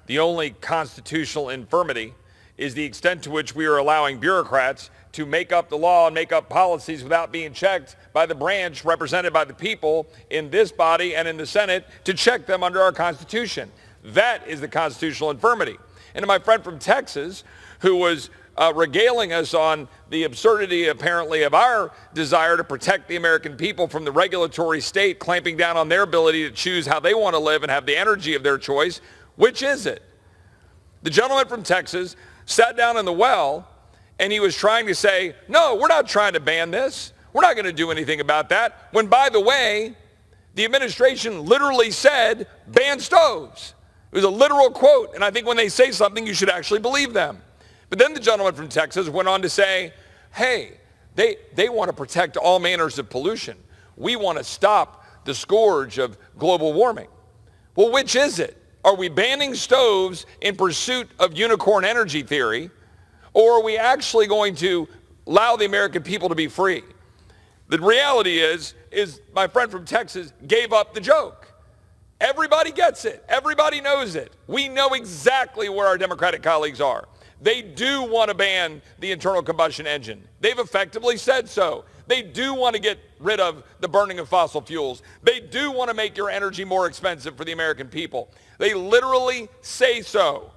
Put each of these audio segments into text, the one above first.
The only constitutional infirmity is the extent to which we are allowing bureaucrats to make up the law and make up policies without being checked by the branch represented by the people in this body and in the Senate to check them under our Constitution. That is the constitutional infirmity. And to my friend from Texas, who was regaling us on the absurdity, apparently, of our desire to protect the American people from the regulatory state clamping down on their ability to choose how they want to live and have the energy of their choice, which is it? The gentleman from Texas sat down in the well and he was trying to say, no, we're not trying to ban this. We're not going to do anything about that. When, by the way, the administration literally said, ban stoves. It was a literal quote. And I think when they say something, you should actually believe them. But then the gentleman from Texas went on to say, hey, they want to protect all manners of pollution. We want to stop the scourge of global warming. Well, which is it? Are we banning stoves in pursuit of unicorn energy theory, or are we actually going to allow the American people to be free? The reality is my friend from Texas gave up the joke. Everybody gets it. Everybody knows it. We know exactly where our Democratic colleagues are. They do want to ban the internal combustion engine. They've effectively said so. They do want to get rid of the burning of fossil fuels. They do want to make your energy more expensive for the American people. They literally say so.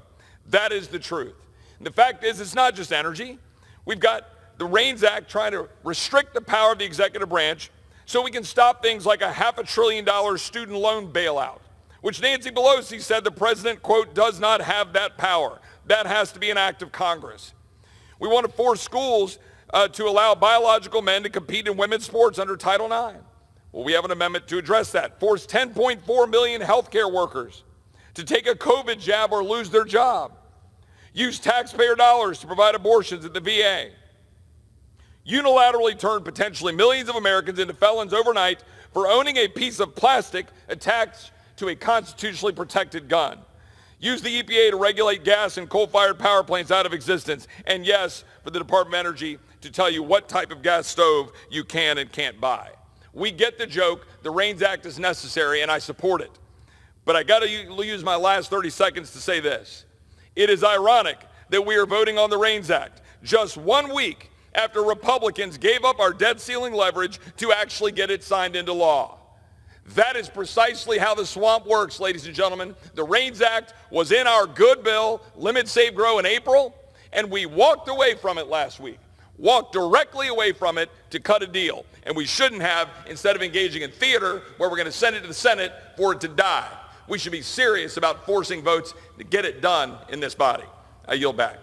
That is the truth. And the fact is, it's not just energy. We've got the REINS Act trying to restrict the power of the executive branch so we can stop things like a $500 billion student loan bailout, which Nancy Pelosi said the president, quote, does not have that power. That has to be an act of Congress. We want to force schools to allow biological men to compete in women's sports under Title IX. Well, we have an amendment to address that. Force 10.4 million healthcare workers to take a COVID jab or lose their job. Use taxpayer dollars to provide abortions at the VA. Unilaterally turn potentially millions of Americans into felons overnight for owning a piece of plastic attached to a constitutionally protected gun. Use the EPA to regulate gas and coal-fired power plants out of existence. And yes, for the Department of Energy to tell you what type of gas stove you can and can't buy. We get the joke. The REINS Act is necessary, and I support it. But I got to use my last 30 seconds to say this. It is ironic that we are voting on the REINS Act just 1 week after Republicans gave up our debt ceiling leverage to actually get it signed into law. That is precisely how the swamp works, ladies and gentlemen. The REINS Act was in our good bill, Limit, Save, Grow, in April, and we walked away from it last week. Walked directly away from it to cut a deal. And we shouldn't have, instead of engaging in theater where we're going to send it to the Senate for it to die. We should be serious about forcing votes to get it done in this body. I yield back.